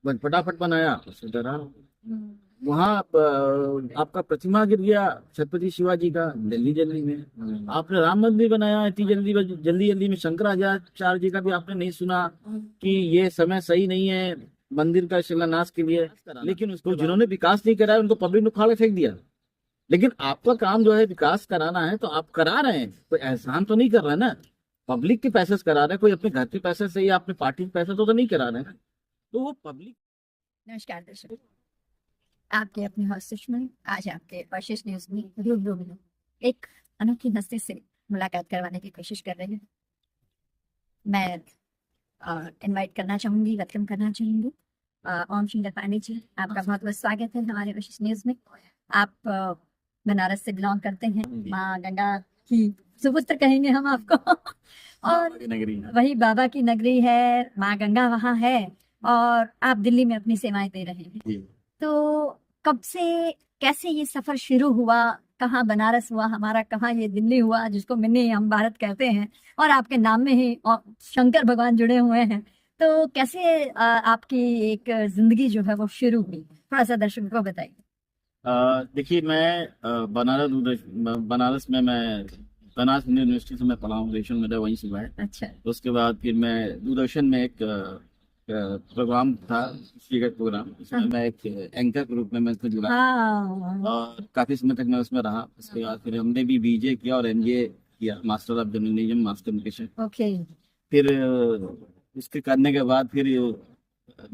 फटाफट बनाया उससे डरा। हम्म। वहाँ आपका प्रतिमा गिर गया छत्रपति शिवाजी का दिल्ली जल्दी में। आपने राम मंदिर बनाया इतनी जल्दी जल्दी जल्दी में। शंकराचार्य जी का भी आपने नहीं सुना कि ये समय सही नहीं है मंदिर का शिलान्यास के लिए। लेकिन उसको जिन्होंने विकास नहीं कराया उनको पब्लिक ने उखाड़ के फेंक दिया। लेकिन आपका काम जो है विकास कराना है तो आप करा रहे हैं, कोई एहसान तो नहीं कर रहे हैं ना। पब्लिक के पैसे से करा रहे हैं, कोई अपने घर के पैसे से या अपने पार्टी के पैसे तो नहीं करा रहे हैं। तो वो पब्लिक। नमस्कार दर्शक, आपके अपने हॉस्टेस में आज आपके वशिष्ठ न्यूज में रूबरू मिलो एक अनोखी हस्ती से मुलाकात करवाने की कोशिश कर रही हूँ। मैं इनवाइट करना चाहूंगी, वेलकम करना चाहूंगी ओम सुंदर पांडे जी, आपका बहुत बहुत स्वागत है हमारे वशिष्ठ न्यूज में। आप बनारस से बिलोंग करते हैं, माँ गंगा की सुपुत्र कहेंगे हम आपको और वही बाबा की नगरी है, माँ गंगा वहाँ है और आप दिल्ली में अपनी सेवाएं दे रहे हैं। तो कब से कैसे ये सफर शुरू हुआ, कहाँ बनारस हुआ हमारा, कहाँ ये दिल्ली हुआ जिसको मिनी हम भारत कहते हैं, और आपके नाम में ही शंकर भगवान जुड़े हुए हैं। तो कैसे आपकी एक जिंदगी जो है वो शुरू हुई, थोड़ा सा दर्शकों को बताइए। देखिए मैं बनारस में मैं बनारस हिंदू यूनिवर्सिटी से मैं पढ़ा हूँ, ग्रेजुएशन मेरा वहीं से हुआ है। अच्छा। तो उसके बाद फिर मैं दूरदर्शन में एक प्रोग्राम था, व्यक्तिगत प्रोग्राम, उसमें मैं एक एंकर के रूप में मैं उसमें जुड़ा हाँ। और काफी समय तक मैं उसमें रहा। उसके बाद फिर हमने भी बीजे किया और एमजे किया, master of journalism mass communication. Okay. फिर इसके करने के बाद फिर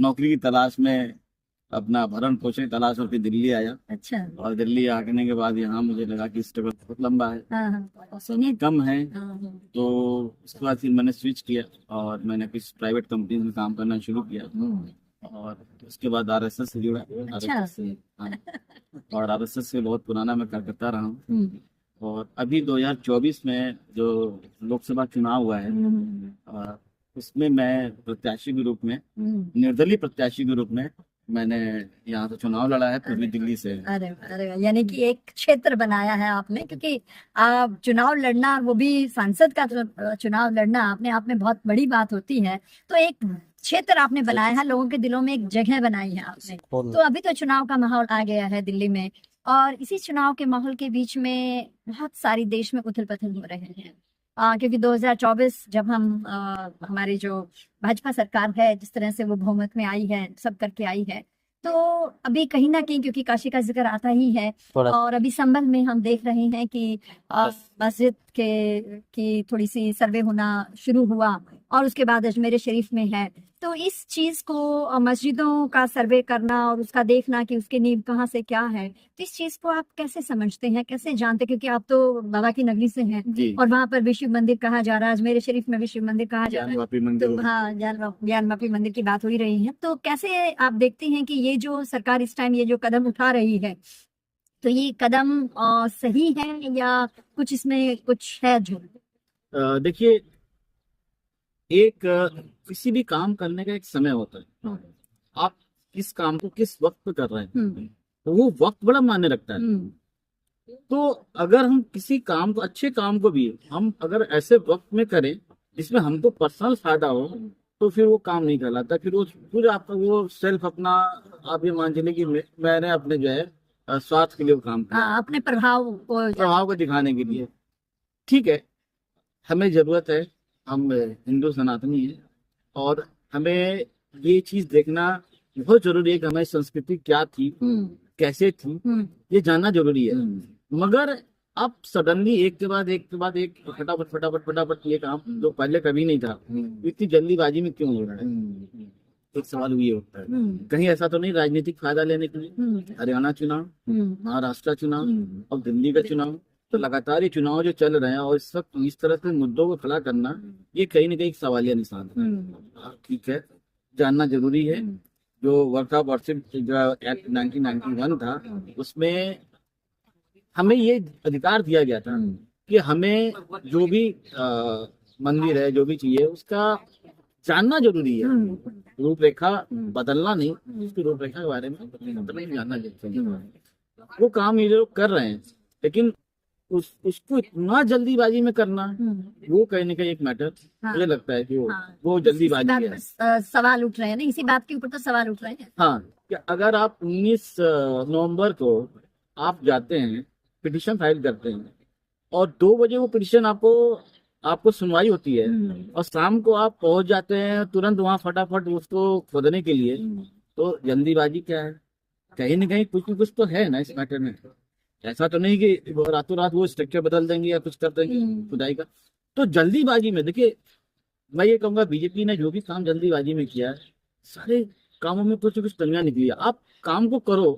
नौकरी की तलाश में अपना भरण पोषण की तलाश में फिर दिल्ली आया। अच्छा। और दिल्ली आने के बाद यहाँ मुझे लगा कि स्ट्रगल बहुत लंबा है, हाँ हाँ। समय कम है। हाँ। तो उसके बाद फिर मैंने स्विच किया और मैंने कुछ प्राइवेट कंपनी में काम करना शुरू किया। और उसके बाद आरएसएस से जुड़ा। अच्छा। आरएसएस से, हाँ। और आरएसएस से बहुत पुराना मैं कार्यकर्ता रहा हूँ। और अभी 2024 में जो लोकसभा चुनाव हुआ है उसमें मैं प्रत्याशी के रूप में, निर्दलीय प्रत्याशी के रूप में मैंने यहाँ से चुनाव लड़ा है, पूर्वी दिल्ली से। अरे अरे, यानी कि एक क्षेत्र बनाया है आपने, क्योंकि आप चुनाव लड़ना, वो भी सांसद का चुनाव लड़ना अपने आप में बहुत बड़ी बात होती है। तो एक क्षेत्र आपने बनाया है, लोगों के दिलों में एक जगह बनाई है आपने। तो अभी तो चुनाव का माहौल आ गया है दिल्ली में, और इसी चुनाव के माहौल के बीच में बहुत सारी देश में उथल पुथल हो रहे हैं। क्योंकि 2024 जब हमारी जो भाजपा सरकार है, जिस तरह से वो बहुमत में आई है, सब करके आई है, तो अभी कहीं ना कहीं, क्योंकि काशी का जिक्र आता ही है, और अभी संबल में हम देख रहे हैं कि मस्जिद के की थोड़ी सी सर्वे होना शुरू हुआ, और उसके बाद अजमेर शरीफ में है। तो इस चीज को, मस्जिदों का सर्वे करना और उसका देखना कि उसकी नींव कहाँ से क्या है, तो इस चीज को आप कैसे समझते हैं, कैसे जानते हैं? क्योंकि आप तो बाबा की नगरी से हैं और वहां पर विश्व मंदिर कहा जा रहा है, अजमेर शरीफ में विश्व मंदिर कहा जा रहा है। तो हाँ, ज्ञानवापी मंदिर की बात हो ही रही है। तो कैसे आप देखते हैं कि ये जो सरकार इस टाइम ये जो कदम उठा रही है, तो ये कदम सही है या कुछ इसमें कुछ है जो? देखिए, एक किसी भी काम करने का एक समय होता है। आप किस काम को किस वक्त पे कर रहे हैं तो वो वक्त बड़ा मायने रखता है। तो अगर हम किसी काम को, अच्छे काम को भी हम अगर ऐसे वक्त में करें जिसमें हमको पर्सनल फायदा हो, तो फिर वो काम नहीं कहलाता। फिर आपका वो सेल्फ अपना, आप ये मान चलिए कि मैंने अपने जो है स्वार्थ के लिए वो काम किया, अपने प्रभाव को दिखाने के लिए। ठीक है, हमें जरूरत है, हम हिंदू सनातनी हैं और हमें ये चीज देखना बहुत जरूरी है कि हमारी संस्कृति क्या थी, कैसे थी, ये जानना जरूरी है। मगर अब सडनली एक के बाद एक के बाद एक फटाफट फटाफट फटाफट ये काम जो पहले कभी नहीं था, इतनी जल्दीबाजी में क्यों हो रहा है? एक सवाल ये होता है, कहीं ऐसा तो नहीं राजनीतिक फायदा लेने के लिए? हरियाणा चुनाव, महाराष्ट्र चुनाव और दिल्ली का चुनाव, तो लगातार ये चुनाव जो चल रहे हैं और इस वक्त इस तरह से मुद्दों को खड़ा करना, ये कहीं ना कहीं एक सवालिया निशान है। ठीक है, जानना जरूरी है। जो वर्क ऑफ वर्शिप जो एक्ट 1991 था, उसमें हमें ये अधिकार दिया गया था कि हमें जो भी मंदिर है, जो भी चीज है, उसका जानना जरूरी है। रूपरेखा बदलना नहीं, उसकी रूपरेखा के बारे में जानना जरूरी है। वो काम ये लोग कर रहे हैं, लेकिन उसको इतना जल्दीबाजी में करना, वो कहीं ना कहीं एक मैटर हाँ। मुझे लगता है कि हाँ। वो इसी जल्दीबाजी बात है। पर सवाल उठ रहे हैं ना, इसी बात के ऊपर तो सवाल उठ रहे हैं। हाँ, कि अगर आप 19 नवंबर को आप जाते हैं, पिटिशन फाइल करते हैं, और 2 बजे वो पिटिशन आपको सुनवाई होती है, और शाम को आप पहुंच जाते हैं तुरंत वहां फटाफट उसको खोदने के लिए, तो जल्दीबाजी क्या है? कहीं ना कहीं कुछ न कुछ तो है ना इस मैटर में। ऐसा तो नहीं कि वो रातों रात वो स्ट्रक्चर बदल देंगे या कुछ कर देंगे खुदाई का। तो जल्दीबाजी में देखिए, मैं ये कहूंगा बीजेपी ने जो भी काम जल्दीबाजी में किया है, सारे कामों में कुछ न कुछ कमियां निकली है। आप काम को करो,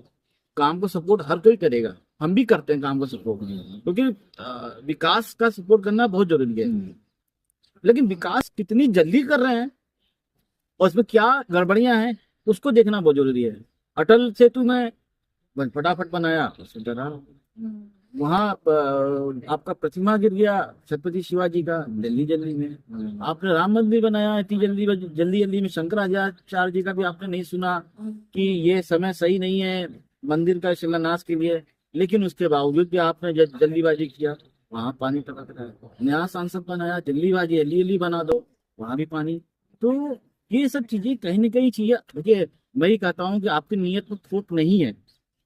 काम को सपोर्ट हर कोई करेगा, हम भी करते हैं काम को सपोर्ट, क्योंकि विकास का सपोर्ट करना बहुत जरूरी है। लेकिन विकास कितनी जल्दी कर रहे हैं और उसमें क्या गड़बड़ियां हैं, उसको देखना बहुत जरूरी है। अटल सेतु में फटाफट बनाया, उससे डरा वहां आपका प्रतिमा गिर गया छत्रपति शिवाजी का दिल्ली जल्दी में। आपने राम मंदिर बनाया इतनी जल्दी जल्दी में, शंकराचार्य जी का भी आपने नहीं सुना कि ये समय सही नहीं है मंदिर का शिलान्यास के लिए, लेकिन उसके बावजूद भी आपने जल्दीबाजी किया, वहां पानी टपक रहा है। नया सांसद बनाया, जल्दीबाजी जल्दी बना दो, वहां भी पानी। तो ये सब चीजें कहीं ना कहीं चीजें, देखिए मैं ही कहता हूँ कि आपकी नीयत में खोट नहीं है,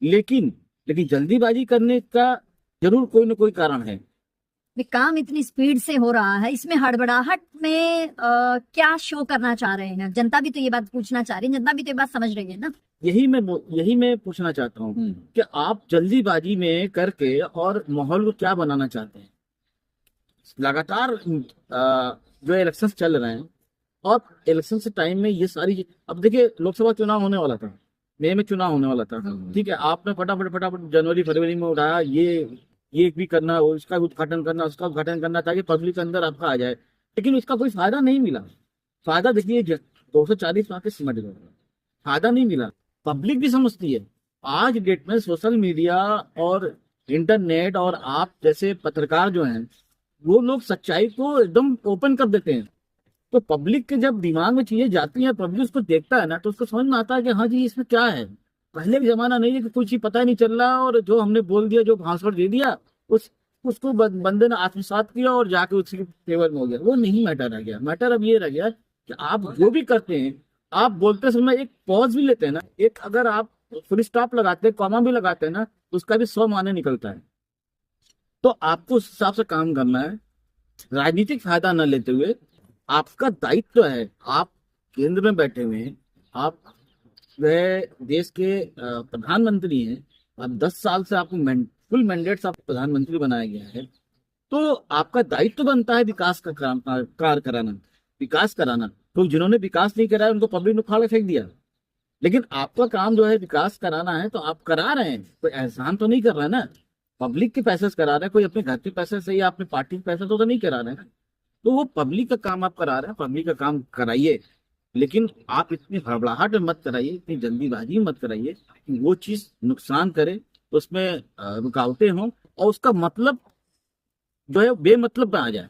लेकिन जल्दीबाजी करने का जरूर कोई ना कोई कारण है। ये काम इतनी स्पीड से हो रहा है, इसमें हड़बड़ाहट में क्या शो करना चाह रहे हैं? जनता भी तो ये बात पूछना चाह रही है, जनता भी तो ये बात समझ रही है ना। यही मैं पूछना चाहता हूँ कि आप जल्दीबाजी में करके और माहौल को क्या बनाना चाहते हैं? लगातार जो इलेक्शन चल रहे हैं, और इलेक्शन से टाइम में ये सारी, अब देखिए लोकसभा चुनाव होने वाला था, मई में चुनाव होने वाला था, ठीक है, आपने फटाफट जनवरी फरवरी में उठाया, ये भी करना, और इसका उद्घाटन करना, उसका उद्घाटन करना, ताकि पब्लिक के अंदर आपका आ जाए, लेकिन इसका कोई फायदा नहीं मिला। फायदा देखिए 240 वहां के सिमट गए, फायदा नहीं मिला। पब्लिक भी समझती है आज डेट में सोशल मीडिया और इंटरनेट और आप जैसे पत्रकार जो हैं, वो लोग सच्चाई को एकदम ओपन कर देते हैं। तो पब्लिक के जब दिमाग में चीजें जाती हैं, पब्लिक उसको देखता है ना, तो उसको समझ में आता है कि हाँ जी इसमें क्या है। पहले का जमाना नहीं है कि कुछ ही पता ही नहीं चल रहा, और जो हमने बोल दिया, जो भाषण दे दिया, उसको बंदे ने आत्मसात किया और जाके उसकी फेवर में हो गया। वो नहीं मैटर रह गया। मैटर अब ये रह गया कि आप जो भी करते हैं, आप बोलते समय एक पॉज भी लेते हैं ना, एक अगर आप फुल स्टॉप लगाते हैं, कॉमा भी लगाते हैं ना, उसका भी 100 माने निकलता है। तो आपको उस हिसाब से काम करना है, राजनीतिक फायदा न लेते हुए। आपका दायित्व है, आप केंद्र में बैठे हुए हैं, आप वह देश के प्रधानमंत्री हैं, अब 10 साल से आपको फुल मैंडेट से आपको प्रधानमंत्री बनाया गया है, तो आपका दायित्व बनता है विकास का कार्य कराना, विकास कराना। तो जिन्होंने विकास नहीं कराया उनको पब्लिक ने उखाड़ के फेंक दिया, लेकिन आपका काम जो है विकास कराना है, तो आप करा रहे हैं, कोई एहसान तो नहीं कर रहा है ना, पब्लिक के पैसे से करा रहे हैं, कोई अपने घर के पैसे से या अपने पार्टी के पैसे तो नहीं करा रहे हैं। तो वो पब्लिक का काम आप करा रहे हैं, पब्लिक का काम कराइए, लेकिन आप इतनी हड़बड़ाहट में मत कराइए, इतनी जल्दीबाजी में मत कराइए कि वो चीज नुकसान करे, उसमें रुकावटें हों और उसका मतलब जो है बेमतलब में आ जाए।